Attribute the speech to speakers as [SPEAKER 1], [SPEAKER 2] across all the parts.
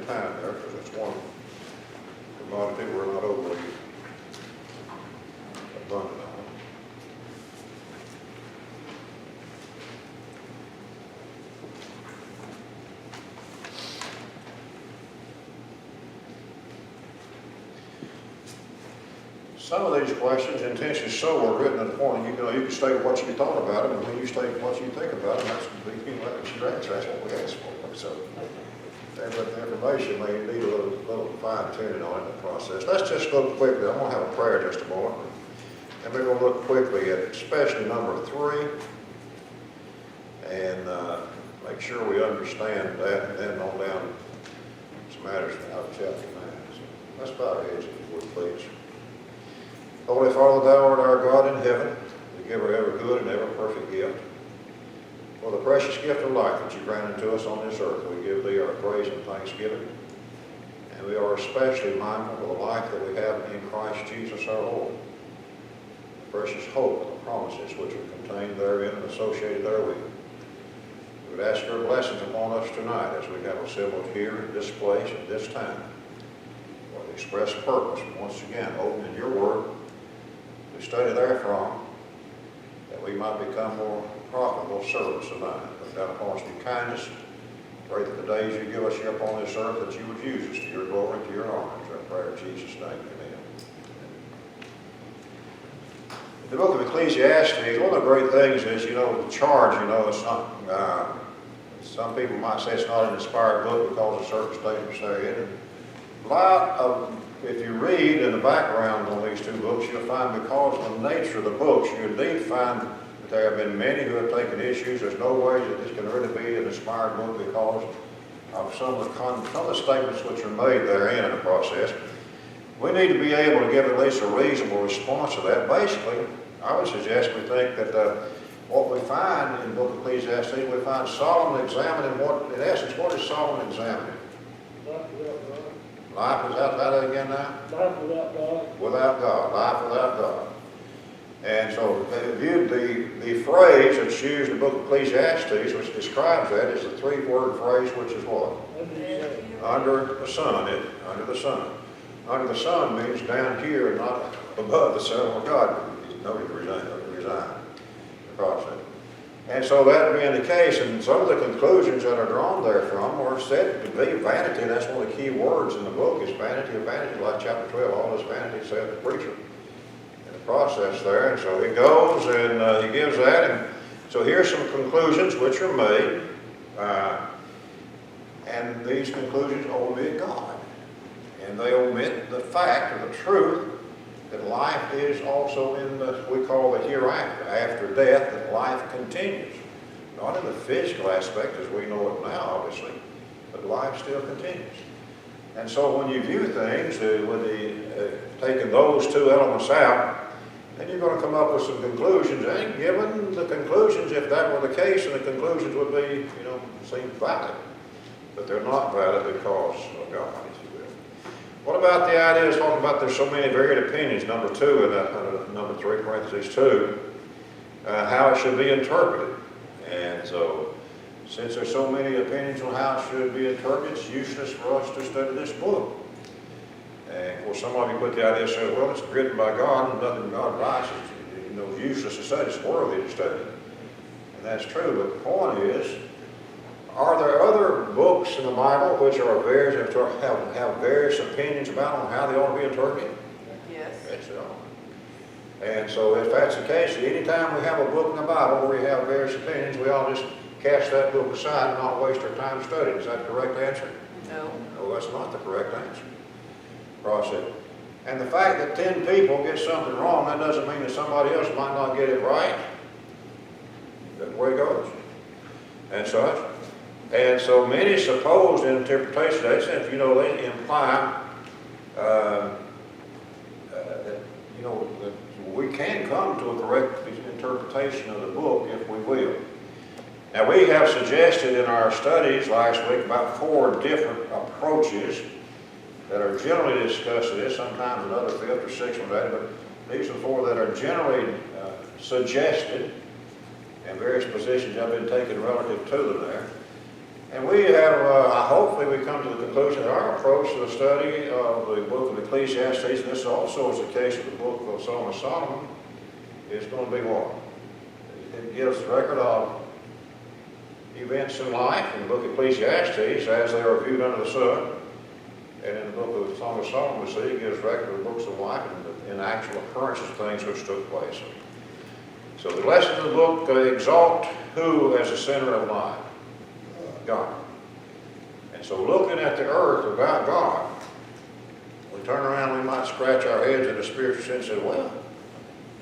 [SPEAKER 1] time there, because it's one commodity we're not overly abundant on. Some of these questions, intentionally so, are written at the point, you can state what you thought about them, and when you state what you think about them, that's your answer. That's what we asked for. So, but the information may need a little fine-tuning on in the process. Let's just look quickly. I'm going to have a prayer just a moment. And we're going to look quickly at especially number 3, and make sure we understand that, and then on down some matters out of chapter 9. So let's bow our heads, if you would, please. Holy Father, thou art our God in heaven, the giver of every good and every perfect gift. For the precious gift of life that you granted to us on this earth, we give thee our praise and thanksgiving. And we are especially mindful of the life that we have in Christ Jesus our Lord. The precious hope and the promises which are contained therein and associated therewith. We would ask your blessings upon us tonight as we have assembled here in this place at this time for the express purpose, once again, opening your word, to study therefrom, that we might become more profitable servants of thine. Look down upon us in kindness. Pray that the days you give us here upon this earth, that you would use us to your glory and to your honor. It's our prayer in Jesus' name. Amen. In the book of Ecclesiastes, one of the great things is, the charge, it's not, some people might say it's not an inspired book because of certain statements therein. A lot of, if you read in the background on these 2 books, you'll find because of the nature of the books, you indeed find that there have been many who have taken issues. There's no way that this can really be an inspired book because of some of the statements which are made therein in the process. We need to be able to give at least a reasonable response to that. Basically, I would suggest we think that what we find in the book of Ecclesiastes, we find Solomon examining what is Solomon examining? Life without that again now?
[SPEAKER 2] Life without God.
[SPEAKER 1] Without God. Life without God. And so they viewed the phrase that's used in the book of Ecclesiastes, which describes that, is the 3-word phrase, which is what? Under the sun. Under the sun. Under the sun means down here and not above the sun where God is. Nobody resign. The process. And so that being the case, and some of the conclusions that are drawn therefrom are said to be vanity. That's one of the key words in the book is vanity of vanity, like chapter 12, all this vanity, saith the preacher. In the process there, and so he goes and he gives that, and so here's some conclusions which are made, and these conclusions omit God. And they omit the fact or the truth that life is also in the, we call the hereafter, after death, that life continues. Not in the physical aspect as we know it now, obviously, but life still continues. And so when you view things with taking those 2 elements out, then you're going to come up with some conclusions. And given the conclusions, if that were the case, then the conclusions would be, seem valid. But they're not valid because of God. What about the idea of talking about there's so many varied opinions, number 2 and number 3, parentheses 2, how it should be interpreted. And so, since there's so many opinions on how it should be interpreted, it's useless for us to study this book. And of course, some of you put the idea, say, well, it's written by God, and nothing God writes is useless to study, it's worthy to study. And that's true, but the point is, are there other books in the Bible which are have various opinions about on how they ought to be interpreted?
[SPEAKER 3] Yes.
[SPEAKER 1] Yes, they are. And so if that's the case, anytime we have a book in the Bible where we have various opinions, we ought to just cast that book aside and not waste our time studying. Is that the correct answer?
[SPEAKER 3] No.
[SPEAKER 1] No, that's not the correct answer. Process. And the fact that 10 people get something wrong, that doesn't mean that somebody else might not get it right. That's the way it goes. And such. And so many supposed interpretations, they imply that, that we can come to a correct interpretation of the book if we will. Now we have suggested in our studies last week about 4 different approaches that are generally discussed in this, sometimes another 5th or 6th one, but these are 4 that are generally suggested, and various positions have been taken relative to them there. And we have, hopefully we come to the conclusion that our approach to the study of the book of Ecclesiastes, and this also is the case of the book of Song of Solomon, is going to be what? It gives the record of events in life in the book of Ecclesiastes as they are viewed under the sun. And in the book of Song of Solomon, we see it gives record of the books of life and the actual occurrences, things which took place. So the lessons of the book exalt who as the center of life? God. And so looking at the earth without God, we turn around, we might scratch our heads in a spiritual sense and say, well,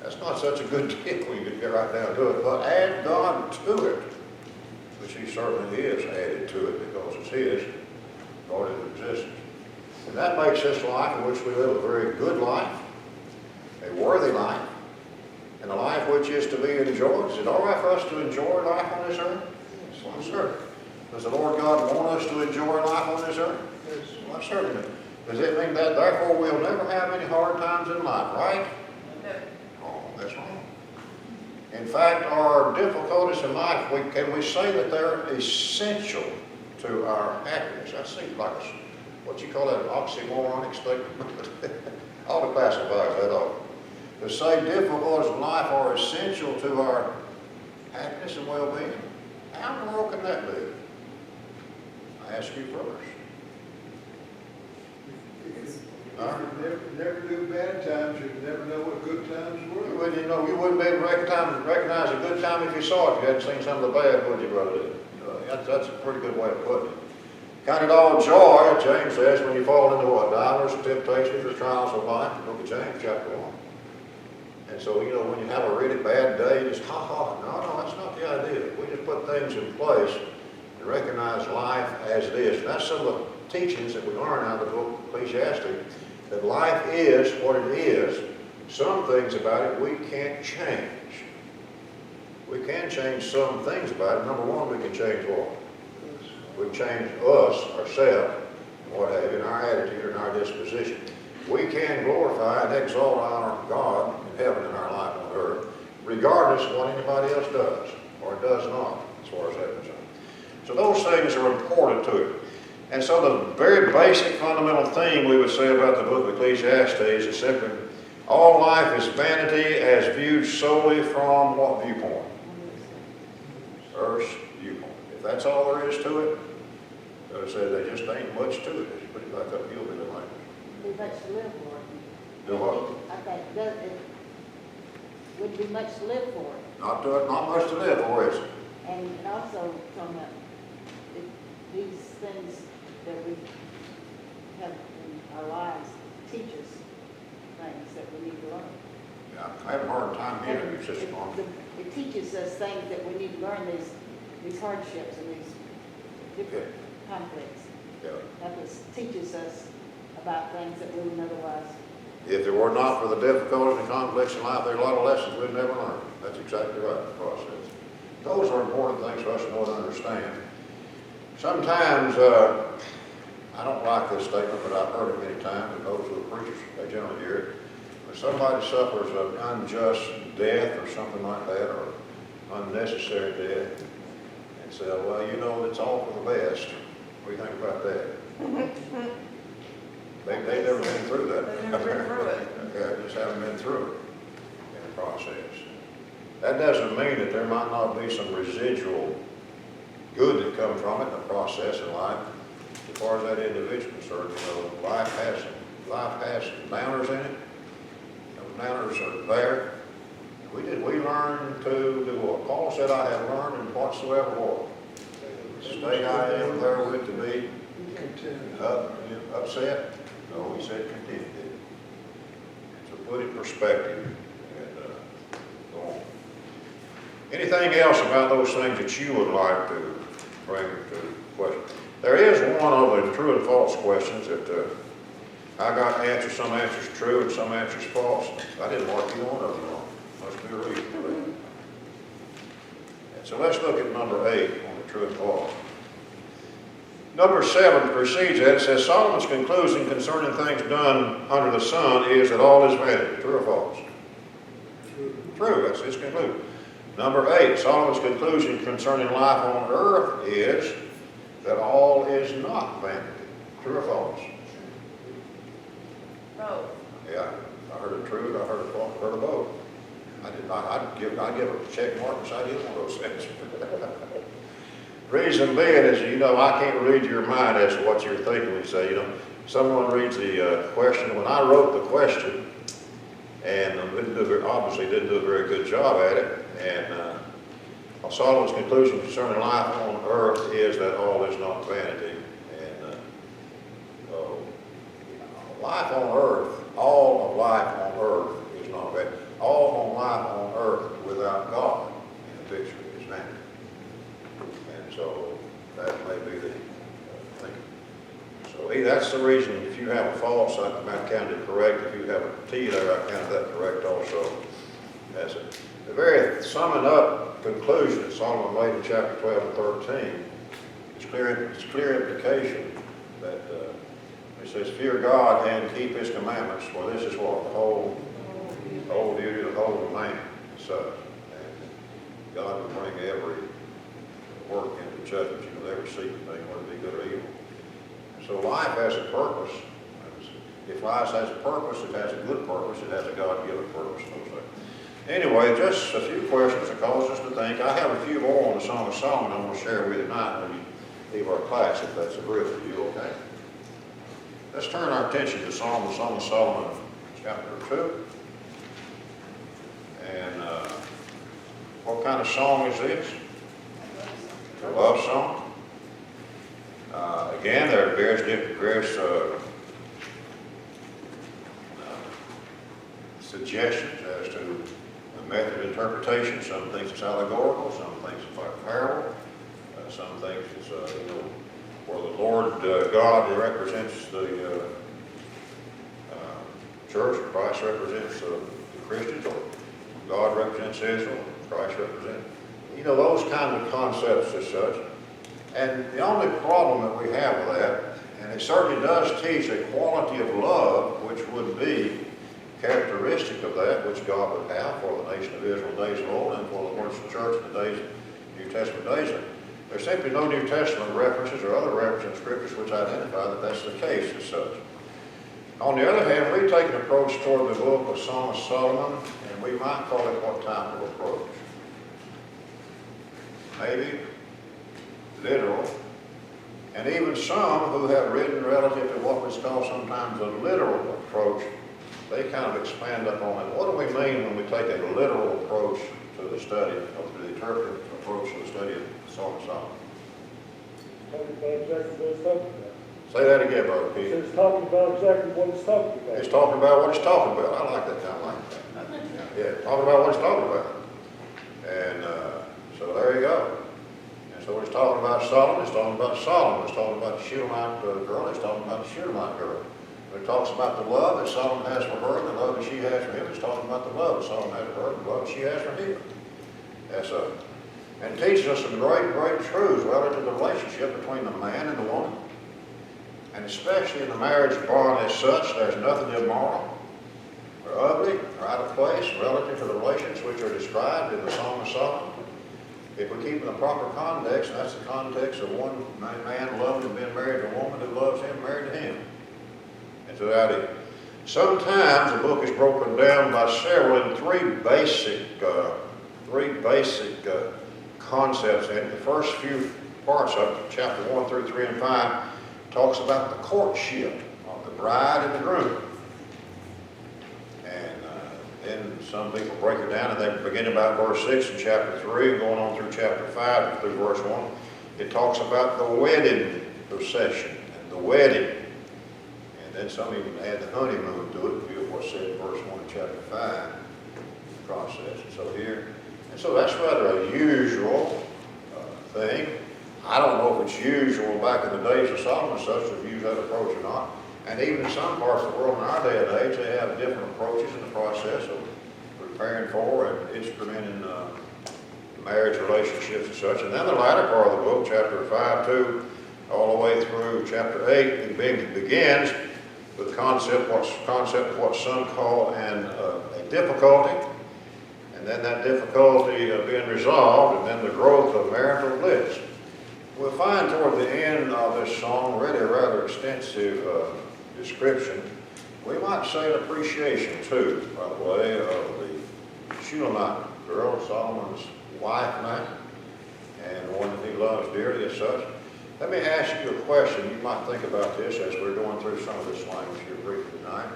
[SPEAKER 1] that's not such a good deal when you get right down to it. But add God to it, which He certainly is added to it because it's His, brought into existence. And that makes this life in which we live a very good life, a worthy life, and a life which is to be enjoyed. Is it all right for us to enjoy life on this earth? Yes, well, certainly. Does the Lord God want us to enjoy life on this earth? Yes. Well, certainly. Does it mean that therefore we'll never have any hard times in life, right? No. Oh, that's wrong. In fact, our difficulties in life, can we say that they're essential to our happiness? That seems like what you call that, an oxymoronic statement. I ought to classify that off. To say difficulties in life are essential to our happiness and well-being, how in the world can that be? I ask you first.
[SPEAKER 2] If you never do bad times, you'd never know what good times were.
[SPEAKER 1] You wouldn't be able to recognize a good time if you saw it. If you hadn't seen some of the bad, would you, brother? That's a pretty good way of putting it. Count it all joy, James says, when you fall into what? Divers, temptations, or trials of life. Look at James chapter 1. And so, when you have a really bad day, just ha. No, that's not the idea. We just put things in place and recognize life as it is. And that's some of the teachings that we learn out of the book of Ecclesiastes, that life is what it is. Some things about it we can't change. We can change some things about it. Number one, we can change what? We change us, ourselves, and what have you, in our attitude and our disposition. We can glorify and exalt our God in heaven in our life on earth, regardless of what anybody else does or does not, as far as that concerned. So those things are important to it. And so the very basic fundamental theme we would say about the book of Ecclesiastes is simply, all life is vanity as viewed solely from what viewpoint? Earth's viewpoint. If that's all there is to it, I say there just ain't much to it. Just put it back up, you'll be the language.
[SPEAKER 3] Be much to live for.
[SPEAKER 1] Do what?
[SPEAKER 3] Okay, it would be much to live for.
[SPEAKER 1] Not much to live for, is it?
[SPEAKER 3] And also talking about these things that we have in our lives teach us things that we need to learn.
[SPEAKER 1] Yeah, I have a hard time hearing you, Sister Mom.
[SPEAKER 3] It teaches us things that we need to learn, these hardships and these different conflicts.
[SPEAKER 1] Yeah.
[SPEAKER 3] That teaches us about things that we wouldn't otherwise.
[SPEAKER 1] If it were not for the difficulties and conflicts in life, there are a lot of lessons we'd never learn. That's exactly right in the process. Those are important things for us to know and understand. Sometimes, I don't like this statement, but I've heard it many times, and those who are preachers, they generally hear it. When somebody suffers an unjust death or something like that, or unnecessary death, and say, well, it's all for the best. What do you think about that? They've never been through that.
[SPEAKER 4] They've never been through it.
[SPEAKER 1] Yeah, just haven't been through it in the process. That doesn't mean that there might not be some residual good that comes from it in the process in life. As far as that individual is concerned, life has downers in it. Those downers are there. We learn to do what? Paul said, I have learned in whatsoever what? Stay I am therewith to be upset. No, he said contented. So put it in perspective and go on. Anything else about those things that you would like to bring to question? There is one of the true and false questions that I got answers, some answers true and some answers false. I didn't mark either one of them wrong. Must be a reason for that. And so let's look at number 8 on the true and false. Number 7 precedes that. It says, Solomon's conclusion concerning things done under the sun is that all is vanity. True or false? True. That's his conclusion. Number 8, Solomon's conclusion concerning life on earth is that all is not vanity. True or false?
[SPEAKER 4] Both.
[SPEAKER 1] Yeah, I heard it true, I heard it false, heard it both. I'd give a check mark beside either one of those things. Reason being is, I can't read your mind as to what you're thinking when you say, someone reads the question. When I wrote the question, and obviously didn't do a very good job at it, and Solomon's conclusion concerning life on earth is that all is not vanity. And life on earth, all of life on earth is not vanity. All of life on earth without God in the picture is vanity. And so that may be the thinking. So that's the reason if you have a false, I might count it correct. If you have a T there, I count that correct also. That's it. The very summing up conclusion that Solomon made in chapter 12 and 13 is clear implication that it says, fear God and keep his commandments, for this is what? The whole duty of the whole man. So, and God will bring every work into judgment. Every secret thing, whether it be good or evil. So life has a purpose. If life has a purpose, it has a good purpose, it has a God-given purpose. Anyway, just a few questions that cause us to think. I have a few more on the Song of Solomon I want to share with you tonight when you leave our class, if that's agreeable to you, okay? Let's turn our attention to the Song of Solomon, chapter 2. And what kind of song is this? A love song. Again, there are various suggestions as to the method of interpretation. Some things it's allegorical, some things it's like parable, some things it's where the Lord God represents the church, Christ represents the Christians, or God represents Israel, Christ represents. Those kind of concepts as such. And the only problem that we have with that, and it certainly does teach a quality of love which would be characteristic of that which God would have for the nation of Israel in the days of old and for the Lord's church in the days, New Testament days. There's simply no New Testament references or other references in Scriptures which identify that that's the case as such. On the other hand, we take an approach toward the book of Song of Solomon, and we might call it what type of approach? Maybe literal, and even some who have written relative to what was called sometimes a literal approach, they kind of expand upon it. What do we mean when we take a literal approach to the study, or to the interpretive approach to the study of the Song of Solomon?
[SPEAKER 5] Talking about exactly what it's talking about.
[SPEAKER 1] Say that again, Brother Pete.
[SPEAKER 5] It's talking about exactly what it's talking about.
[SPEAKER 1] It's talking about what it's talking about. I like that kind of like that. Yeah, talking about what it's talking about. And so there you go. So when it's talking about Solomon, it's talking about Solomon. It's talking about the Shulamite girl. It's talking about the Shulamite girl. When it talks about the love that Solomon has for her, the love that she has for him, it's talking about the love that Solomon has for her, the love that she has for him. That's and it teaches us some great, great truths relative to the relationship between the man and the woman. And especially in the marriage bond as such, there's nothing immoral or ugly or out of place relative to the relations which are described in the Song of Solomon. If we keep in the proper context, and that's the context of one man loving and being married to a woman who loves him, married to him. And so that is. Sometimes the book is broken down by several in three basic concepts. And the first few parts of it, chapter 1 through 3 and 5, talks about the courtship of the bride and the groom. Then some people break it down, and they begin about verse 6 in chapter 3 and going on through chapter 5 through verse 1. It talks about the wedding procession and the wedding. And then some even add the honeymoon to it, view of what's said in verse 1 in chapter 5 process. And so that's rather a usual thing. I don't know if it's usual back in the days of Solomon such to use that approach or not. And even in some parts of the world in our day and age, they have different approaches in the process of preparing for and instrumenting marriage relationships and such. And then the latter part of the book, chapter 5, 2, all the way through chapter 8, it begins with the concept of what some call a difficulty, and then that difficulty being resolved, and then the growth of marital bliss. We'll find toward the end of this song really a rather extensive description. We might say an appreciation too, by the way, of the Shulamite girl, Solomon's wife now, and one that he loves dearly as such. Let me ask you a question. You might think about this as we're going through some of this language here briefly tonight.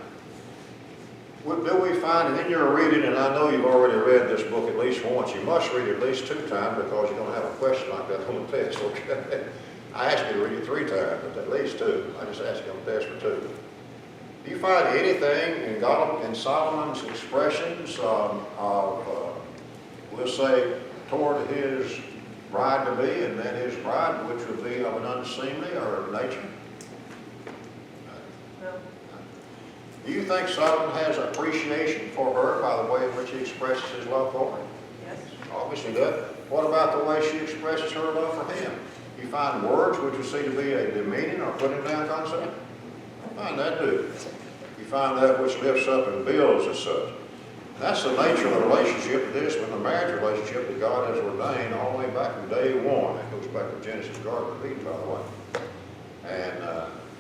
[SPEAKER 1] Do we find, and in your reading, and I know you've already read this book at least once, you must read it at least 2 times because you're going to have a question like that on the test, okay? I asked you to read it 3 times, but at least 2. I just asked you on the test for 2. Do you find anything in Solomon's expressions we'll say, toward his bride-to-be and then his bride, which would be of an unseemly or nature?
[SPEAKER 3] No.
[SPEAKER 1] Do you think Solomon has appreciation for her by the way in which he expresses his love for her?
[SPEAKER 3] Yes.
[SPEAKER 1] Obviously does. What about the way she expresses her love for him? You find words which you see to be a demeaning or putting down concept? I find that too. You find that which lifts up and builds as such. That's the nature of the relationship, this with the marriage relationship that God has ordained all the way back from day 1. That goes back to Genesis Garden of Eden, by the way. And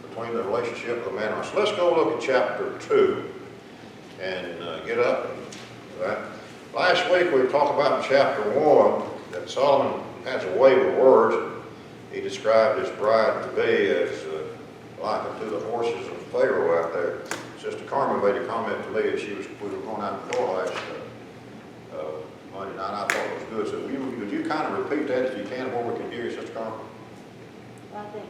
[SPEAKER 1] between the relationship of the man and wife. So let's go look at chapter 2 and get up. Right? Last week we talked about in chapter 1 that Solomon has a way with words. He described his bride to be as likened to the horses of Pharaoh out there. Sister Carmen made a comment to me as we were going out the door last Monday night. I thought it was good. So would you kind of repeat that if you can, where we can hear you, Sister Carmen?
[SPEAKER 3] I think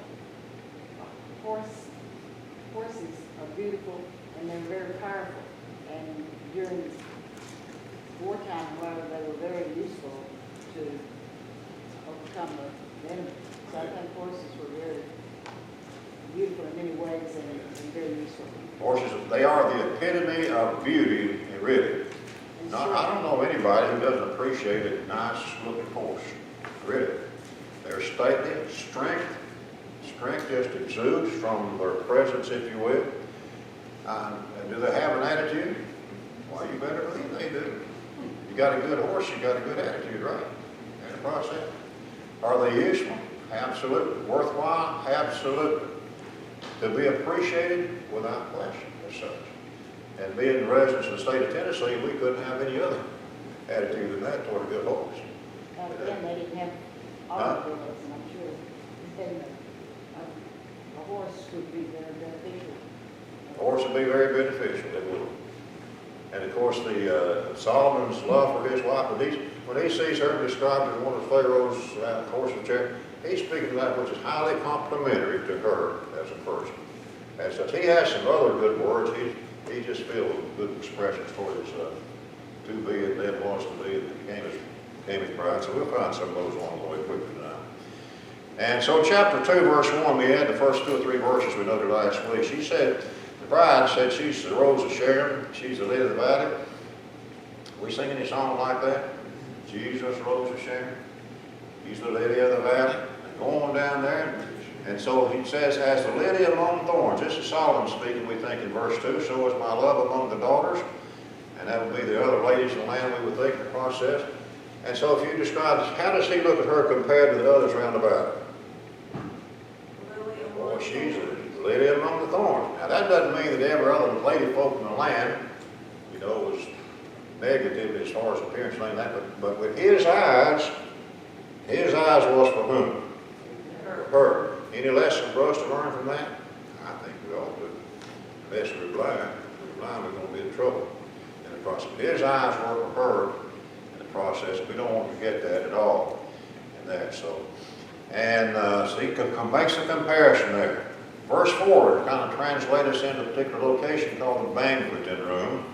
[SPEAKER 3] horses are beautiful and they're very powerful. And during wartime, however, they were very useful to overcome the enemy. So I think horses were very beautiful in many ways and very useful.
[SPEAKER 1] Horses, they are the epitome of beauty, really. Now, I don't know anybody who doesn't appreciate a nice looking horse, really. They're stately, strength just exudes from their presence, if you will. And do they have an attitude? Well, you better believe they do. You got a good horse, you got a good attitude, right? In the process. Are they useful? Absolutely. Worthwhile? Absolutely. To be appreciated? Without question, as such. And being residents of the state of Tennessee, we couldn't have any other attitude than that toward a good horse.
[SPEAKER 3] Then they didn't have automobiles, and I'm sure then a horse would be very beneficial.
[SPEAKER 1] A horse would be very beneficial, it would. And of course, Solomon's love for his wife, when he sees her described as one of Pharaoh's horses, he's speaking of that which is highly complimentary to her as a person. As such, he has some other good words. He just filled with good expressions for his to-be and then was to be that became his bride. So we'll find some of those along the way quickly tonight. And so chapter 2, verse 1, we had the first 2 or 3 verses we noted last week. She said, the bride said she's the rose of Sharon. She's the lily of the valley. We sing any song like that? Jesus, rose of Sharon. He's the lily of the valley. And going down there. And so he says, as the lily among thorns. This is Solomon speaking, we think, in verse 2. So is my love among the daughters. And that would be the other ladies in the land, we would think, in the process. And so if you describe, how does he look at her compared to the others round about her? Well, she's a lily among the thorns. Now, that doesn't mean that every other lady folk in the land, was negative as far as appearance like that. But with his eyes was for whom? For her. Any lesson for us to learn from that? I think we ought to. Unless we're blind. If we're blind, we're going to be in trouble in the process. His eyes were for her in the process. We don't want to forget that at all in that. So he makes a comparison there. Verse 4 kind of translates us into a particular location called the banqueting room,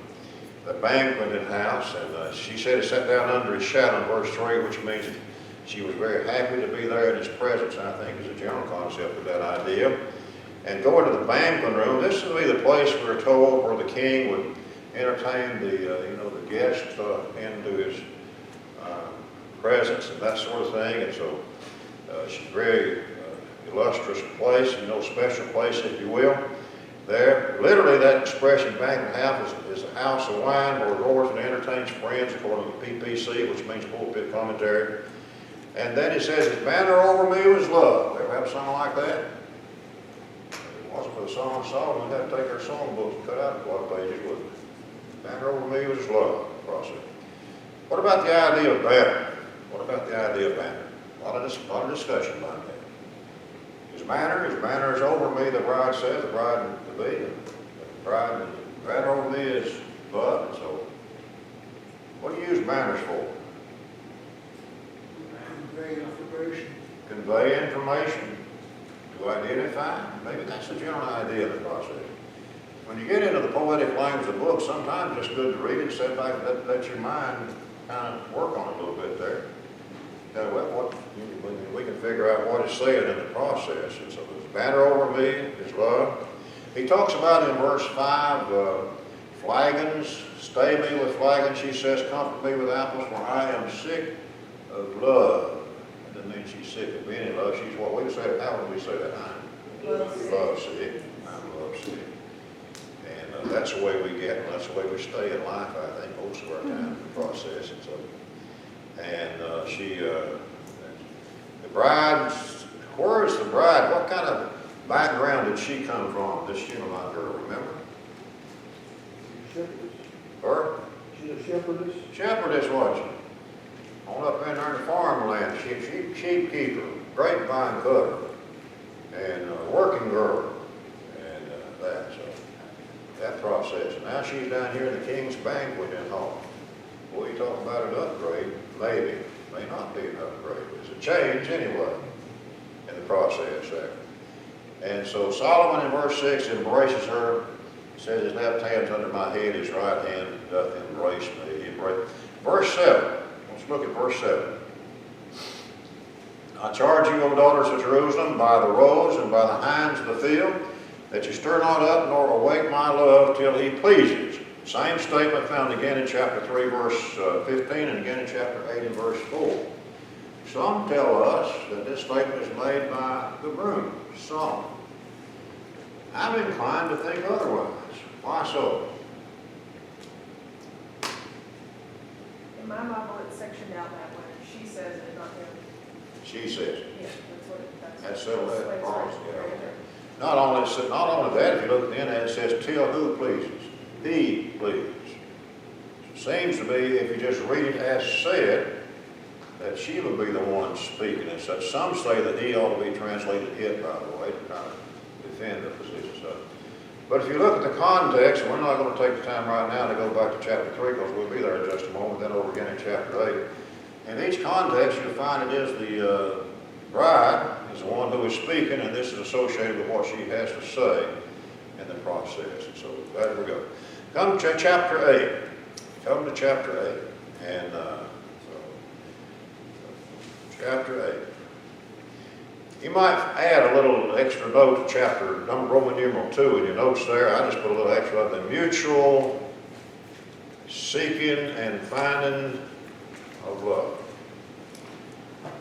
[SPEAKER 1] the banqueting house. And she said he sat down under his shadow in verse 3, which means she was very happy to be there in his presence, I think, is a general concept of that idea. And going to the banqueting room, this would be the place we're told where the king would entertain the guests into his presence and that sort of thing. And so she's a very illustrious place, special place, if you will. There, literally that expression, banquet house, is a house of wine where the Lord entertains friends, according to PPC, which means pulpit commentary. And then it says, his banner over me was love. Ever have something like that? If it wasn't for the Song of Solomon, we'd have to take our song books and cut out a lot of pages, wouldn't we? Banner over me was love, process. What about the idea of banner? What about the idea of banner? A lot of discussion about that. His banner is over me, the bride says, the bride to be. The banner over me is love, and so what do you use banners for?
[SPEAKER 2] Convey information.
[SPEAKER 1] Convey information, to identify. Maybe that's the general idea of the process. When you get into the poetic language of the book, sometimes it's good to read it, sit back, let your mind kind of work on it a little bit there. We can figure out what it's saying in the process. And so his banner over me is love. He talks about in verse 5, flagons, stay me with flagons. She says, comfort me with apples, for I am sick of love. That doesn't mean she's sick of being in love. She's what we say. How would we say that? I'm love sick. I'm love sick. And that's the way we get, that's the way we stay in life, I think, most of our time in the process. And so, the bride, where is the bride? What kind of background did she come from, this Shunammite girl, remember?
[SPEAKER 5] Shepherdess.
[SPEAKER 1] Her?
[SPEAKER 5] She's a shepherdess.
[SPEAKER 1] Shepherdess, wasn't she? On up in there in the farmland, sheep keeper, grapevine cutter, and working girl, and that process. And now she's down here in the king's banqueting hall. Boy, you talk about an upgrade, maybe, may not be an upgrade. It's a change anyway in the process there. And so Solomon in verse 6 embraces her, says his left hand's under my head, his right hand doth embrace me. Verse 7, let's look at verse 7. I charge you, O daughters of Jerusalem, by the roes and by the hinds of the field, that you stir not up nor awake my love till he pleases. Same statement found again in chapter 3, verse 15, and again in chapter 8 and verse 4. Some tell us that this statement is made by the groom, Solomon. I'm inclined to think otherwise. Why so?
[SPEAKER 4] In my Bible, it's sectioned out that way. She says it, not him.
[SPEAKER 1] She says.
[SPEAKER 4] Yeah, that's what it,
[SPEAKER 1] That's settled that
[SPEAKER 4] that's
[SPEAKER 1] problem,
[SPEAKER 4] right.
[SPEAKER 1] yeah, okay. Not only that, if you look at the end, it says, till who pleases? He pleases. Seems to be, if you just read it as said, that she would be the one speaking and such. Some say that he ought to be translated it, by the way, to kind of defend the position. So, but if you look at the context, and we're not going to take the time right now to go back to chapter 3, because we'll be there in just a moment, then over again in chapter 8. In each context, you'll find it is the bride is the one who is speaking, and this is associated with what she has to say in the process. And so there we go. Come to chapter 8. Come to chapter 8. And chapter 8. You might add a little extra note to chapter, Roman numeral 2 in your notes there. I just put a little extra of the mutual seeking and finding of love.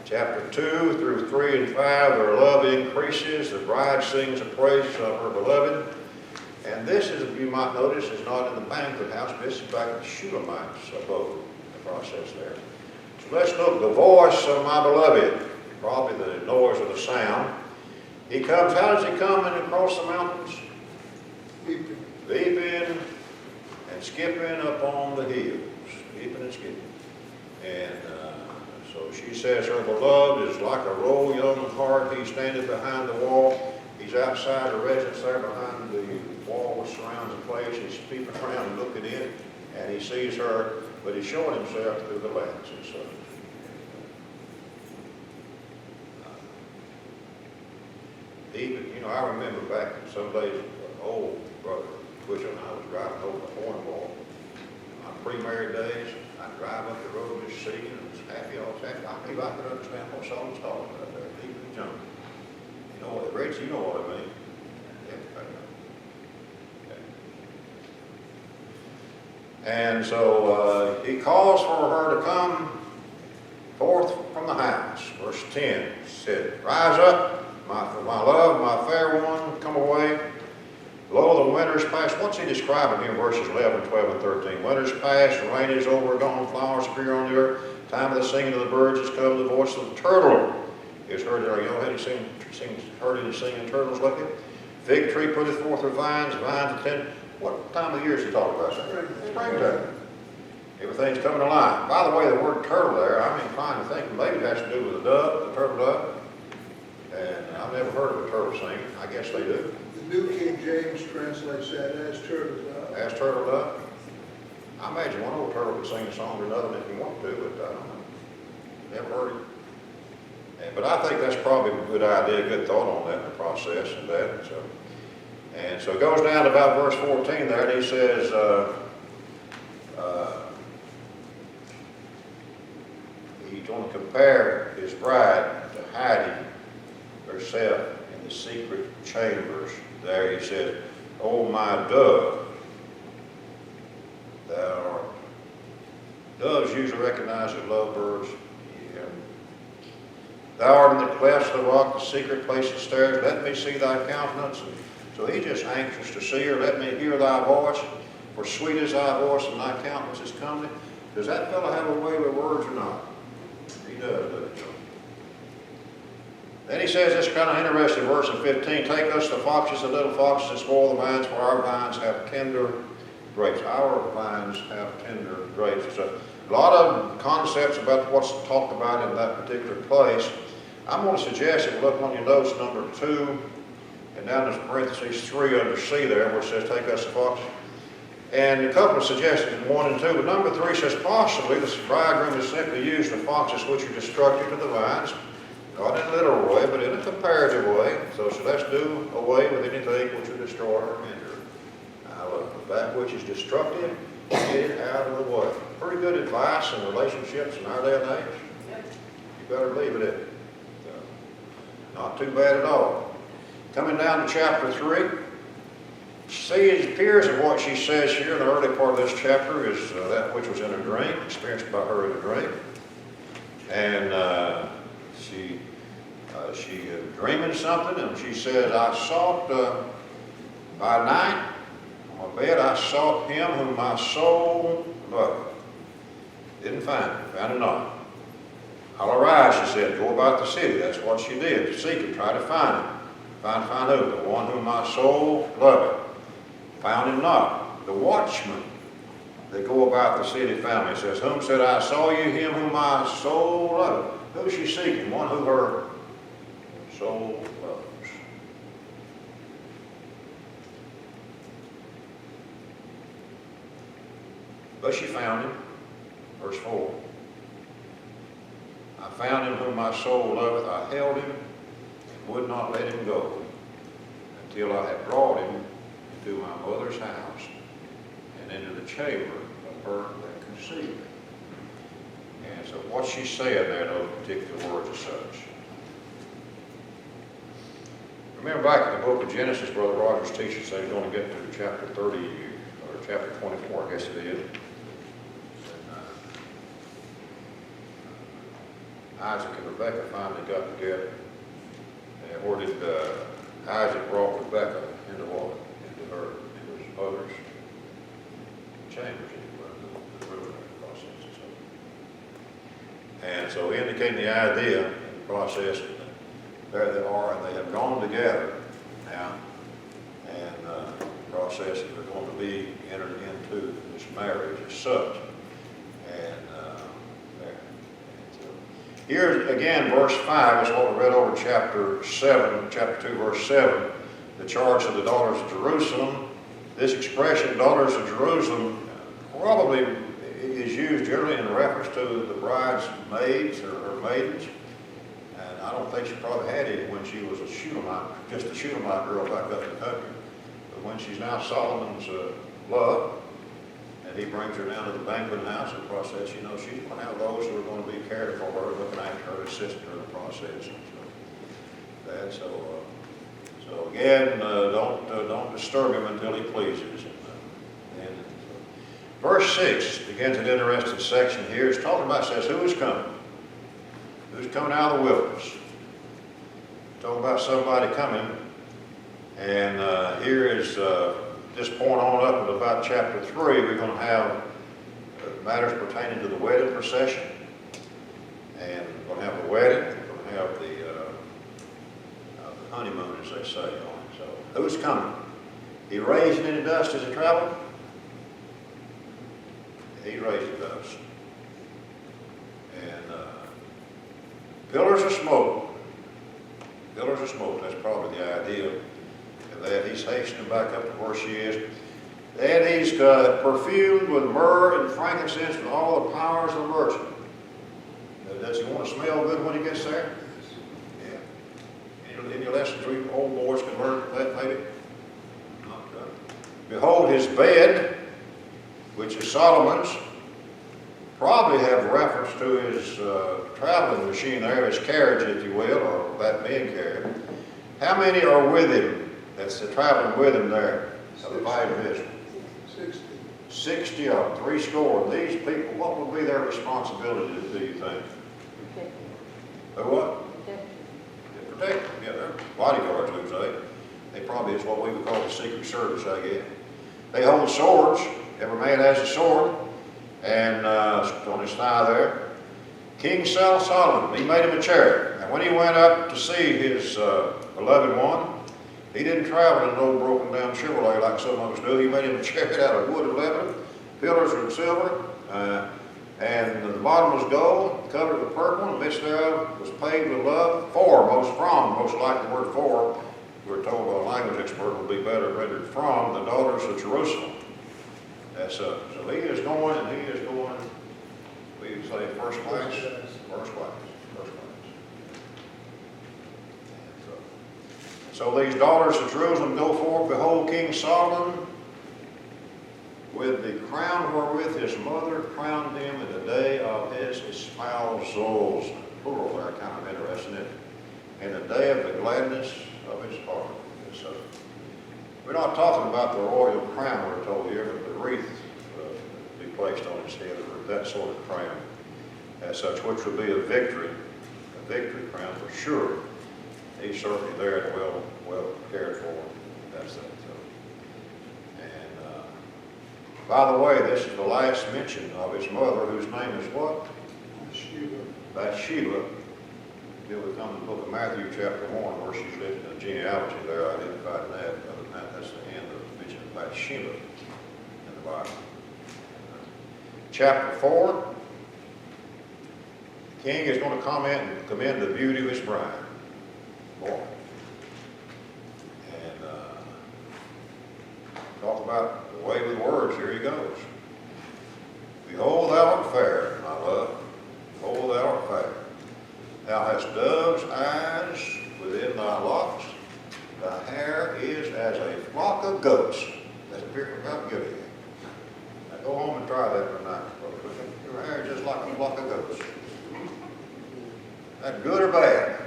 [SPEAKER 1] Chapter 2 through 3 and 5, their love increases. The bride sings the praises of her beloved. And this is, you might notice, is not in the banquet house. This is back at the Shulamite's abode, the process there. So let's look. The voice of my beloved, probably the noise of the sound. He comes, how does he come in across the mountains? Leaping and skipping up on the hills. Leaping and skipping. And so she says, her beloved is like a roe young hart. He standeth behind the wall. He's outside the residence there behind the wall which surrounds the place. He's peeping around and looking in, and he sees her, but he's showing himself through the lattice and so. Even, I remember back in some days, old brother Bush and I was driving over the Hornwall. My pre-married days, I'd drive up the road just singing and was happy. I was happy. I believe I could understand what Solomon's talking about there, leaping and jumping. You know what, Rich, you know what I mean. And so he calls for her to come forth from the house. Verse 10 said, rise up, my love, my fair one, come away. Lo, the winter's past. What's he describing here in verses 11, 12, and 13? Winter's past, rain is over, gone, flowers appear on the earth. The time of the singing of the birds has come. The voice of the turtle is heard. Are y'all heard any singing turtles lately? Fig tree putteth forth her vines, vines attend. What time of the year is he talking about? Springtime. Everything's coming alive. By the way, the word turtle there, I'm inclined to think maybe it has to do with the dove, the turtle dove. And I've never heard of a turtle singing. I guess they do.
[SPEAKER 2] The New King James translates that as turtle dove.
[SPEAKER 1] As turtle dove. I imagine one old turtle could sing a song or another if he wanted to, but I don't know. Never heard it. But I think that's probably a good idea, a good thought on that in the process and that. So it goes down to about verse 14 there, and he says, he's going to compare his bride to hiding herself in the secret chambers. There he says, "O my dove, thou art." Doves usually recognized as lovebirds. Yeah. "Thou art in the clefts of the rock, the secret place of stairs. Let me see thy countenance." And so he's just anxious to see her. "Let me hear thy voice, for sweet is thy voice, and thy countenance is comely." Does that fellow have a way with words or not? He does, doesn't he? Then he says this kind of interesting verse in 15, "Take us the foxes, the little foxes, and spoil the vines, for our vines have tender grapes." Our vines have tender grapes. So a lot of concepts about what's talked about in that particular place. I'm going to suggest that we look on your notes, number 2, and down in parentheses 3 under C there, where it says, "Take us the foxes." And a couple of suggestions, 1 and 2, but number 3 says, possibly the bridegroom has simply used the foxes which are destructive to the vines, not in a literal way, but in a comparative way. So let's do away with anything which will destroy or hinder. Now, that which is destructive, get it out of the way. Pretty good advice in relationships in our day and age. You better leave it in. Not too bad at all. Coming down to chapter 3. See, it appears that what she says here in the early part of this chapter is that which was in a dream, experienced by her in a dream. And she dreaming something, and she says, "I sought by night on my bed, I sought him whom my soul loved. Didn't find him, found him not. I'll arise," she said, "go about the city." That's what she did, to seek him, try to find him. Find who? The one whom my soul loved. Found him not. The watchmen that go about the city found me. It says, "Whom said I saw you? Him whom my soul loved." Who is she seeking? One who her soul loves. But she found him. Verse 4. "I found him whom my soul loveth. I held him and would not let him go until I had brought him into my mother's house and into the chamber of her that conceived me." And so what she's saying there, those particular words as such. Remember back in the book of Genesis, Brother Rogers teaches that he's going to get to chapter 30, or chapter 24, I guess it is. Isaac and Rebekah finally got together. And where did Isaac brought Rebekah into what? Into his mother's chambers, the preliminary process. And so indicating the idea in the process, there they are, and they have gone together now, and the process is they're going to be entered into this marriage as such. Here again, verse 5 is what we read over chapter 7, chapter 2, verse 7, the charge of the daughters of Jerusalem. This expression, daughters of Jerusalem, probably is used generally in reference to the bride's maids or her maidens. And I don't think she probably had any when she was a Shulamite, just a Shulamite girl back up in the country. But when she's now Solomon's love, and he brings her down to the banquet house in the process, she's going to have those who are going to be cared for her, looking after her, assisting her in the process. And so again, don't disturb him until he pleases. Verse 6 begins an interesting section here. It's talking about, says, who is coming? Who's coming out of the wilderness? Talking about somebody coming. And here is this point on up at about chapter 3, we're going to have matters pertaining to the wedding procession. And we're going to have the wedding, we're going to have the honeymoon, as they say. So, who's coming? He raised in the dust as he traveled? He raised the dust. And pillars of smoke. Pillars of smoke, that's probably the idea of that. He's hastening back up to where she is. And he's perfumed with myrrh and frankincense and all the powers of virtue. Does he want to smell good when he gets there? Yeah. Any lessons we old boys can learn from that, maybe? Not good. Behold, his bed, which is Solomon's, probably have reference to his traveling machine there, his carriage, if you will, or that being carried. How many are with him? That's traveling with him there. Of the five division.
[SPEAKER 2] 60.
[SPEAKER 1] 60 of them, 3 score. These people, what would be their responsibility, do you think?
[SPEAKER 3] Protect
[SPEAKER 1] They what?
[SPEAKER 3] them.
[SPEAKER 1] To protect them. Yeah, they're bodyguards, we say. They probably is what we would call the Secret Service, I guess. They hold swords. Every man has a sword. And on his thigh there. King Solomon, he made him a chariot. And when he went up to see his beloved one, he didn't travel in an old broken down Chevrolet like some of us do. He made him a chariot out of wood of Lebanon, pillars of silver, and the bottom was gold, covered with purple, and the midst thereof was paved with love. Most like the word for, we're told by a language expert will be better rendered from, the daughters of Jerusalem. That's so he is going, and he is going, we would say first class. First class. So these daughters of Jerusalem go forth, behold, King Solomon, with the crown wherewith his mother crowned him in the day of his espousals. Plural there, kind of interesting, isn't it? In the day of the gladness of his heart. So, we're not talking about the royal crown, we're told here, but the wreath to be placed on his head, or that sort of crown, as such, which would be a victory crown for sure. He's certainly there and well cared for. That's that. So. And by the way, this is the last mention of his mother, whose name is what? Bathsheba. Till we come to the book of Matthew, chapter 1, where she's listed in the genealogy there, identified in that. Other than that, that's the end of the mention of Bathsheba in the Bible. Chapter 4, the king is going to commend the beauty of his bride. Boy. And talk about the way with words. Here he goes. Behold, thou art fair, my love. Behold, thou art fair. Thou hast dove's eyes within thy locks. Thy hair is as a flock of goats. That's about good again. Now go home and try that tonight. Your hair is just like a flock of goats. Is that good or bad?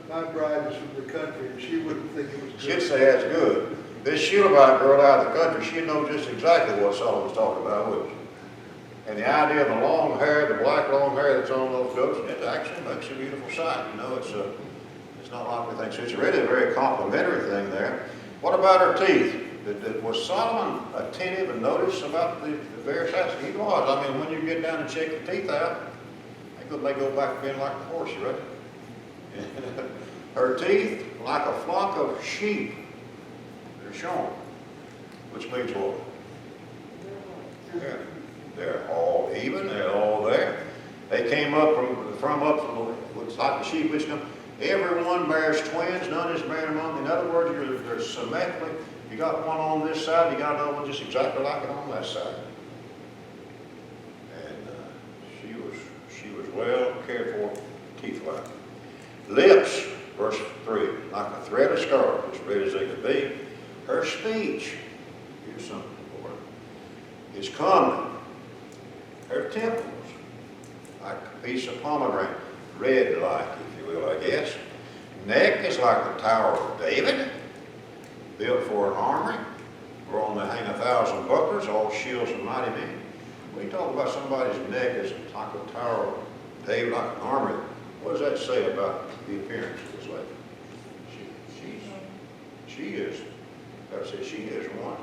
[SPEAKER 2] My bride is from the country, and she wouldn't think it was good.
[SPEAKER 1] She'd say that's good. This Shulevite girl out of the country, she'd know just exactly what Solomon's talking about, wouldn't she? And the idea of the long hair, the black long hair that's on those goats, it actually makes a beautiful sight. You know, it's not like we think. So it's really a very complimentary thing there. What about her teeth? Was Solomon attentive and noticed about the various aspects? He was. I mean, when you get down and check the teeth out, they go back to being like a horse, right? Her teeth like a flock of sheep. They're shown. Which means what? Yeah. They're all even, they're all there. They came up from looks like the sheep which come. Every one bears twins, none is barren among them. In other words, they're symmetrically. You got one on this side, you got another one just exactly like it on that side. And she was well cared for, teeth-like. Lips, verse 3, like a thread of scarlet, as red as they could be. Her speech, here's something for her, is comely. Her temples, like a piece of pomegranate, red-like, if you will, I guess. Neck is like the Tower of David, built for an armory, whereon they hang 1,000 bucklers, all shields of mighty men. When you talk about somebody's neck as like a Tower of David, like an armory, what does that say about the appearance of this lady? She is one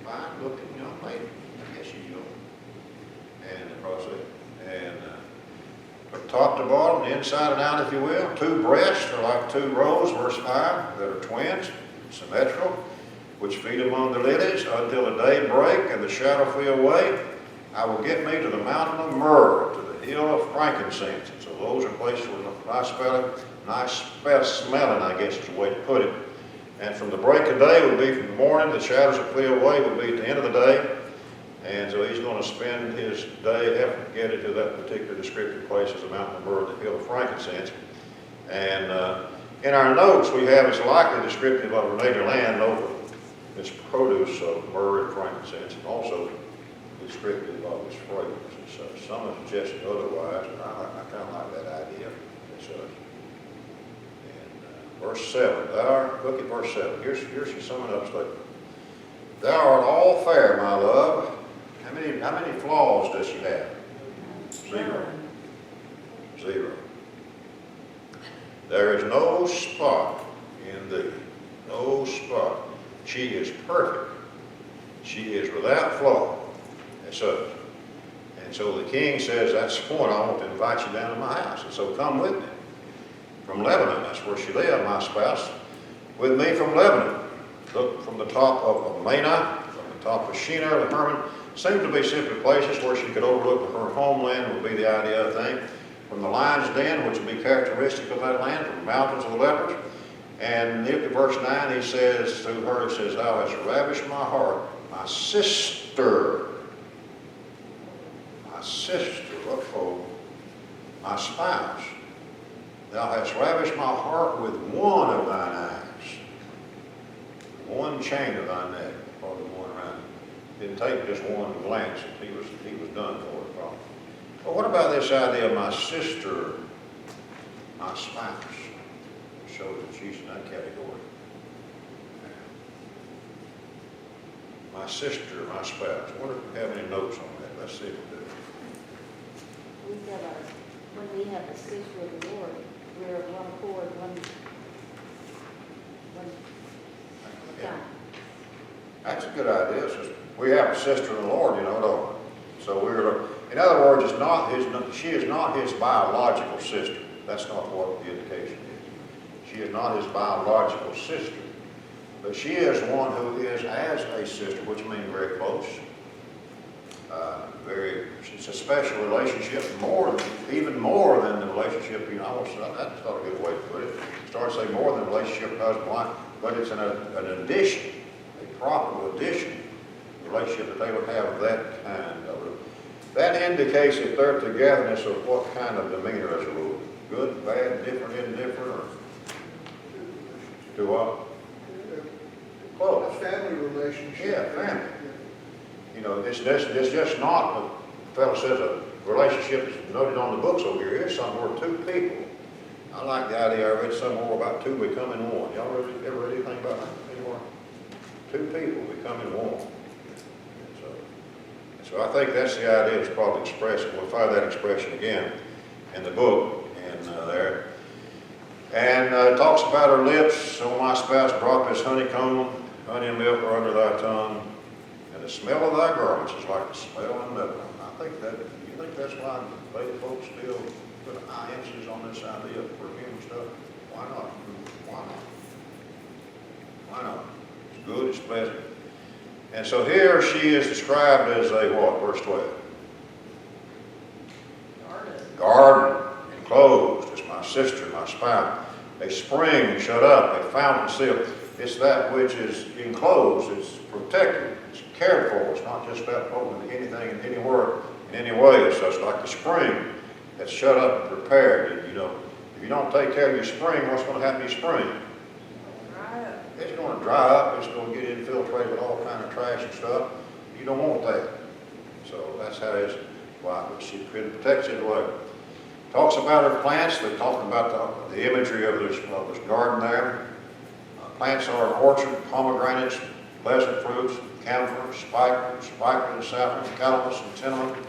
[SPEAKER 1] fine-looking young lady. I guess she's young. And from top to bottom, inside and out, if you will, 2 breasts are like 2 rows, verse 5, that are twins, symmetrical, which feed among the lilies until the day break and the shadow flee away. I will get me to the mountain of myrrh, to the hill of frankincense. And so those are places where nice smelling, I guess is the way to put it. And from the break of day would be from the morning, the shadows that flee away would be at the end of the day. And so he's going to spend his day effort getting to that particular descriptive place as the mountain of myrrh, the hill of frankincense. And in our notes we have it's likely descriptive of a native land over its produce of myrrh and frankincense, and also descriptive of its fragrance and such. Some have suggested otherwise, but I kind of like that idea and such. And verse 7, look at verse 7. Here's your summing up statement. Thou art all fair, my love. How many flaws does she have? 0. 0. There is no spot in thee. No spot. She is perfect. She is without flaw. And so the king says, that's the point. I want to invite you down to my house. And so come with me. From Lebanon, that's where she lived, my spouse. With me from Lebanon. Look from the top of Amana, from the top of Shinar, the Hermon. Seemed to be simply places where she could overlook her homeland would be the idea of the thing. From the lion's den, which would be characteristic of that land, from the mountains of the leopards. And look at verse 9, he says to her, he says, thou hast ravished my heart, my sister. My sister, uh-oh, my spouse. Thou hast ravished my heart with one of thine eyes. One chain of thy neck, or the one around it. Didn't take just one glance, he was done for it, probably. But what about this idea of my sister, my spouse? It shows that she's in that category. My sister, my spouse. I wonder if we have any notes on that. Let's see if we do.
[SPEAKER 3] When we have a sister of the Lord, we're of one accord, one
[SPEAKER 1] Yeah.
[SPEAKER 3] time.
[SPEAKER 1] That's a good idea, sister. We have a sister in the Lord, don't we? So in other words, she is not his biological sister. That's not what the indication is. She is not his biological sister. But she is one who is as a sister, which means very close. It's a special relationship, even more than the relationship, that's not a good way to put it. Start to say more than a relationship husband and wife, but it's an addition, a proper addition, relationship that they would have of that kind of it. That indicates that their togetherness of what kind of demeanor as a rule. Good, bad, different, indifferent, or do what? Close.
[SPEAKER 2] A family relationship.
[SPEAKER 1] Yeah, family. It's just not, the fellow says a relationship is noted on the books over here. Here's somewhere 2 people. I like the idea, I read somewhere about 2 becoming one. Y'all ever read anything about that anymore? 2 people becoming one. And so I think that's the idea that's probably expressed. We'll find that expression again in the book and there. And it talks about her lips. O my spouse, drop his honeycomb, honey and milk are under thy tongue. And the smell of thy garments is like the smell of Lebanon. You think that's why lady folks still put a high emphasis on this idea of perfume and stuff? Why not? Why not? Why not? It's good, it's pleasant. And so here she is described as a what? Verse 12. Garden enclosed is my sister, my spouse. A spring shut up, a fountain sealed. It's that which is enclosed, it's protected, it's cared for. It's not just left open to anything and anywhere in any way. It's just like the spring that's shut up and prepared. And, if you don't take care of your spring, what's going to happen to your spring? It's going to dry up. It's going to get infiltrated with all kind of trash and stuff. You don't want that. So that's how it is. Why? She protects it away. Talks about her plants. They're talking about the imagery of this garden there. Plants are an orchard, pomegranates, pleasant fruits, camphor, spikenard, saffron, calamus, and cinnamon.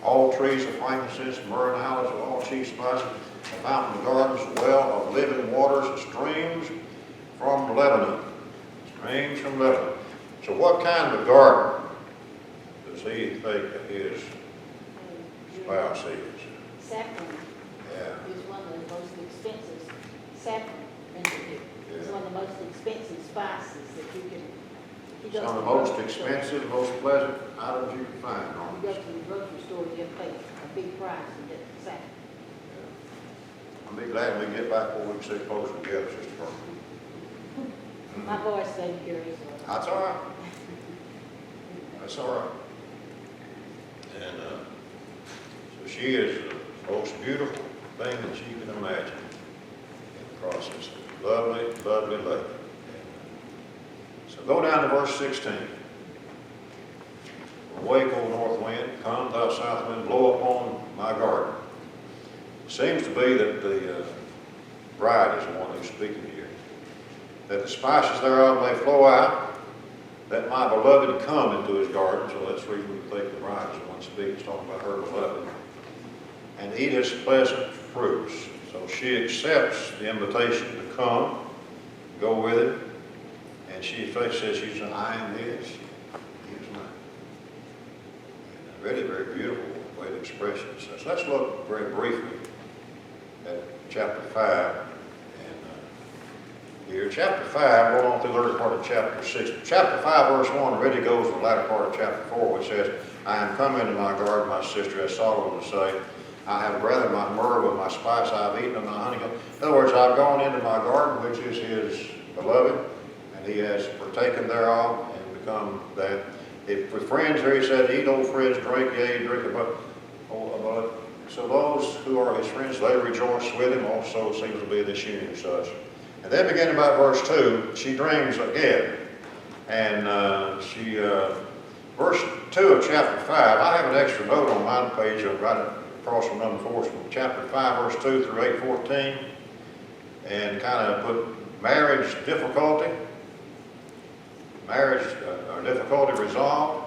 [SPEAKER 1] All trees of frankincense, myrrh, and aloes of all chief spices. A fountain of gardens, a well of living waters, and streams from Lebanon. Streams from Lebanon. So what kind of garden does he think is spouse is.
[SPEAKER 3] Saffron
[SPEAKER 1] Yeah.
[SPEAKER 3] is one of the most expensive, saffron, is one of the most expensive spices that you can. You go
[SPEAKER 1] Some
[SPEAKER 3] to
[SPEAKER 1] of the most
[SPEAKER 3] grocery store.
[SPEAKER 1] expensive, most pleasant items you can find
[SPEAKER 3] You
[SPEAKER 1] on
[SPEAKER 3] go
[SPEAKER 1] this.
[SPEAKER 3] to the grocery store, you pay a big price and get saffron.
[SPEAKER 1] I'll be glad we get back where we can sit closer together, Sister Bernie.
[SPEAKER 3] My voice stayed curious.
[SPEAKER 1] That's all right. That's all right. And so she is the most beautiful thing that you can imagine in the process. Lovely, lovely lady. So go down to verse 16. Awake, O north wind, come, thou south wind, blow upon my garden. Seems to be that the bride is the one who's speaking here. That the spices thereof may flow out, that my beloved come into his garden. So that's the reason we think the bride is the one speaking, it's talking about her beloved. And eat his pleasant fruits. So she accepts the invitation to come, go with him. And she says, she's an I am his, he is mine. And a really very beautiful way to express it. So let's look very briefly at chapter 5. And here, chapter 5, going on through the early part of chapter 6. Chapter 5, verse 1 really goes to the latter part of chapter 4, which says, I am come into my garden, my sister, as Solomon would say. I have gathered my myrrh with my spice, I have eaten of my honeycomb. In other words, I've gone into my garden, which is his beloved, and he has partaken thereof and become that. If with friends here, he said, eat, old friends, drink, yea, drink above. So those who are his friends, they rejoice with him. Also seems to be this union as such. And then beginning about verse 2, she dreams again. And verse 2 of chapter 5, I have an extra note on my page. I've got it across from number 4, from chapter 5, verse 2 through 8:14. And kind of put marriage difficulty. Marriage difficulty resolved.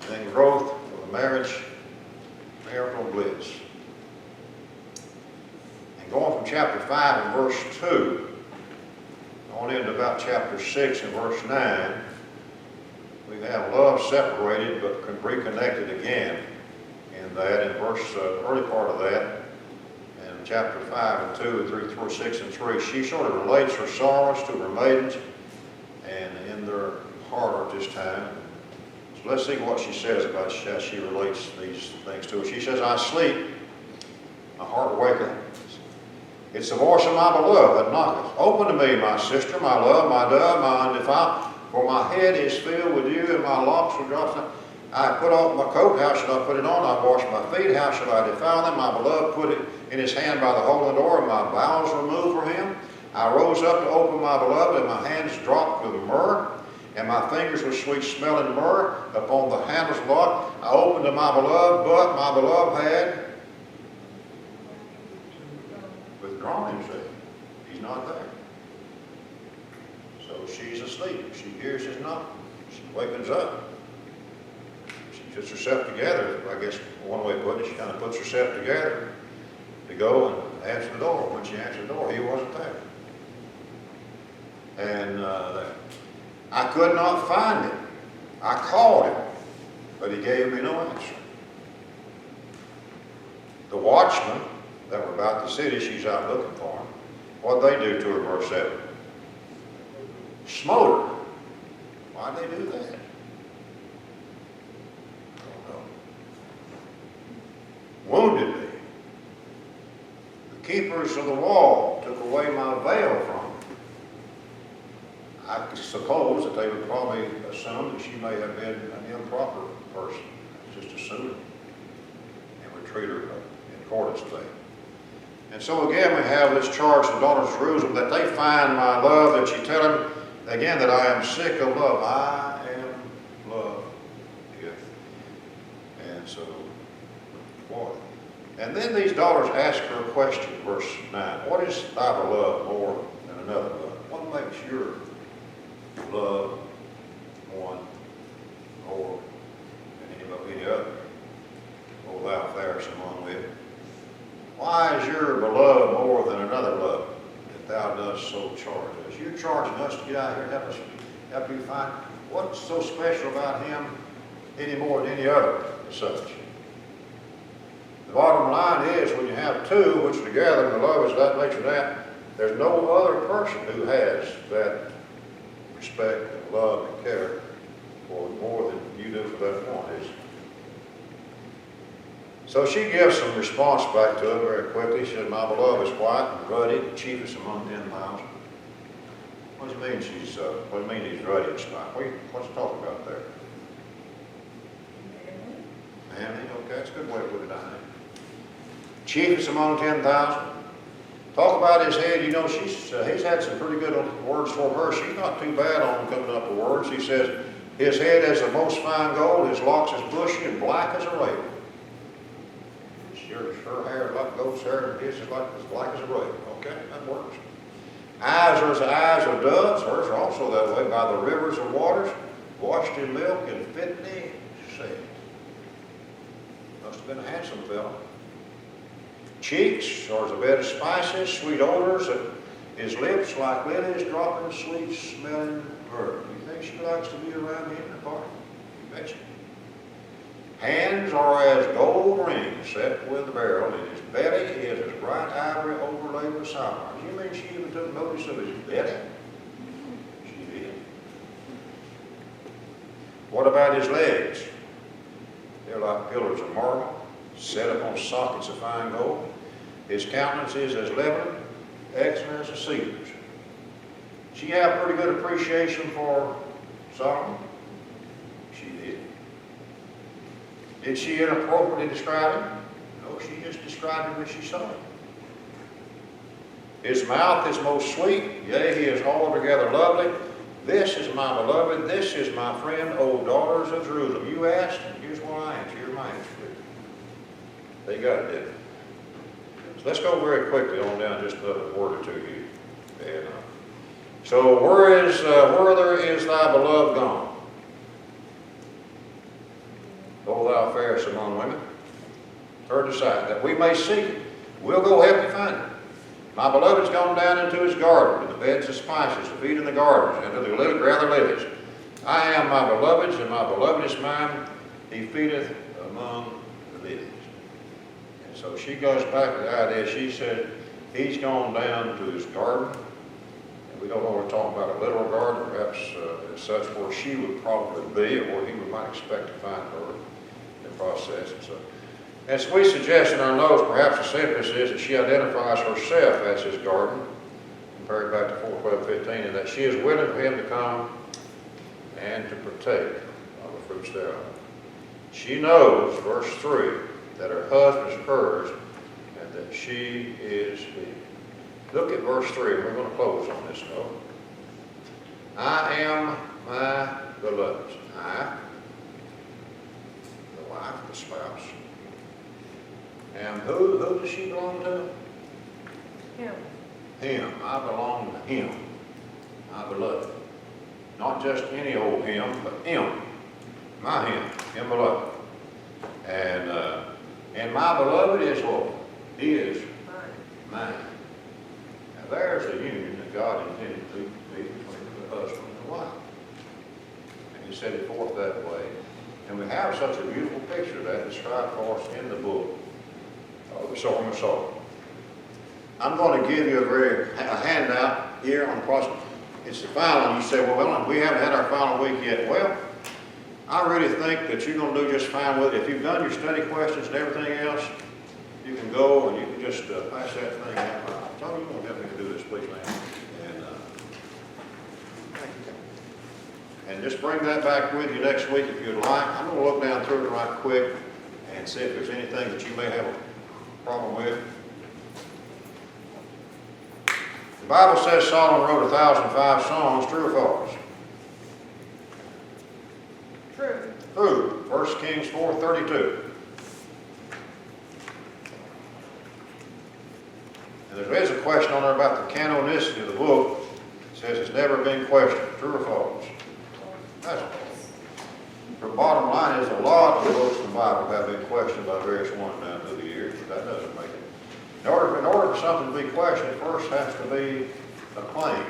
[SPEAKER 1] And then growth of the marriage, marital bliss. And going from chapter 5 and verse 2 on into about chapter 6 and verse 9, we have love separated but reconnected again in that, in verse early part of that, in chapter 5 and 2 through 6 and 3, she sort of relates her sorrows to her maidens and in their heart at this time. So let's see what she says about how she relates these things to her. She says, I sleep, my heart waketh. It's the voice of my beloved that knocketh. Open to me, my sister, my love, my dove, my undefiled. For my head is filled with you, and my locks are drops down. I put off my coat, how shall I put it on? I wash my feet, how shall I defile them? My beloved put it in his hand by the hole in the door, and my bowels removed for him. I rose up to open my beloved, and my hands dropped with myrrh, and my fingers with sweet smelling myrrh upon the handles of the lock. I opened to my beloved, but my beloved had withdrawn himself. He's not there. So she's asleep. She hears his knock. She wakens up. She puts herself together. I guess one way to put it, she kind of puts herself together to go and answer the door. When she answered the door, he wasn't there. And I could not find him. I called him, but he gave me no answer. The watchmen that were about the city, she's out looking for him. What'd they do to her, verse 7? Smote her. Why'd they do that? I don't know. Wounded me. The keepers of the wall took away my veil from me. I suppose that they would probably assume that she may have been an improper person. Just assume and would treat her in accordance with that. And so again, we have this charge to the daughters of Jerusalem that they find my love, that she tell him again that I am sick of love. I am love. Yeah. And so, boy. And then these daughters ask her a question, verse 9. What is thy beloved more than another love? What makes your love one more than any other? O thou fairest among women. Why is your beloved more than another love that thou dost so charge us? You're charging us to get out here and help you find what's so special about him any more than any other as such. bottom line is, when you have two which together, and the love is that nature that, there's no other person who has that respect and love and care for more than you do for that one. So she gives some response back to it very quickly. She said, my beloved is white and ruddy, the chiefest among 10,000. What do you mean what do you mean he's ruddy and spot? What's he talking about there? Manly, okay, that's a good way to put it down there. Chiefest among 10,000. Talk about his head, you know, he's had some pretty good words for her. She's not too bad on coming up with words. He says, his head is the most fine gold, his locks is bushy and black as a raven. Her hair is like goat's hair, and his is like as black as a raven. Okay, that works. Eyes are the eyes of doves, hers are also that way, by the rivers of waters, washed in milk and fitly said. Must have been a handsome fellow. Cheeks are as a bed of spices, sweet odors, his lips like lilies dropping sweet smelling myrrh. You think she likes to be around him in the party? You betcha. Hands are as gold rings set with a beryl, and his belly is as bright ivory overlaid with sapphires. You mean she even took notice of his belly? She did. What about his legs? They're like pillars of marble, set upon sockets of fine gold. His countenance is as Lebanon, excellent as the cedars. She have pretty good appreciation for Solomon? She did. Did she inappropriately describe him? No, she just described him as she saw him. His mouth is most sweet, yea, he is altogether lovely. This is my beloved, this is my friend, O daughters of Jerusalem. You asked, and here's what I answer. Here's my answer. They got it, didn't they? So let's go very quickly on down just another word or two here. And, so where there is thy beloved gone? O thou fairest among women, turn aside, that we may seek it. We'll go help you find it. My beloved's gone down into his garden, to the beds of spices, to feed in the gardens, and to the gather lilies. I am my beloved's, and my beloved is mine. He feedeth among the lilies. And so she goes back to the idea. She said, he's gone down to his garden. And we don't know we're talking about a literal garden, perhaps as such where she would probably be, or where he might expect to find her in the process. And so, as we suggest in our notes, perhaps the simplest is that she identifies herself as his garden, compared back to 4:12:15, and that she is willing for him to come and to partake of the fruits thereof. She knows, verse 3, that her husband is hers, and that she is his. Look at verse 3, and we're going to close on this note. I am my beloved's. I, the wife, the spouse. And who does she belong to?
[SPEAKER 4] Him.
[SPEAKER 1] Him. I belong to him, my beloved. Not just any old him, but him. My him beloved. And my beloved is what? He is mine. Now there's a union that God intended to be between the husband and the wife. And he set it forth that way. And we have such a beautiful picture of that described for us in the book. The Song of Solomon. I'm going to give you a handout here on the process. It's the final. You say, well, we haven't had our final week yet. Well, I really think that you're going to do just fine with it. If you've done your study questions and everything else, you can go and you can just pass that thing out. Tony, you won't help me to do this, please, ma'am. And just bring that back with you next week if you'd like. I'm going to look down through it right quick and see if there's anything that you may have a problem with. The Bible says Solomon wrote 1,005 songs. True or false?
[SPEAKER 4] True.
[SPEAKER 1] True. 1 Kings 4:32. And there is a question on there about the canonicity of the book. It says it's never been questioned. True or false? That's false. The bottom line is a lot of the books in the Bible have been questioned by various ones down through the years, but that doesn't make it. In order for something to be questioned, it first has to be a claim.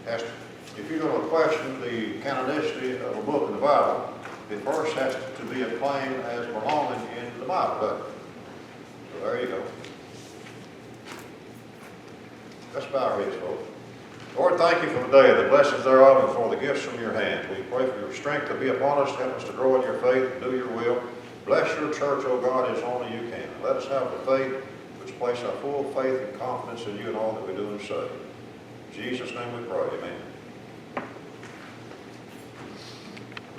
[SPEAKER 1] If you're going to question the canonicity of a book in the Bible, it first has to be a claim as belonging in the Bible, doesn't it? There you go. Let's bow our heads, folks. Lord, thank you for the day, the blessings thereof, and for the gifts from your hand. We pray for your strength to be upon us, help us to grow in your faith and do your will. Bless your church, O God, as only you can. Let us have the faith which place our full faith and confidence in you and all that we do and say. In Jesus' name we pray, amen.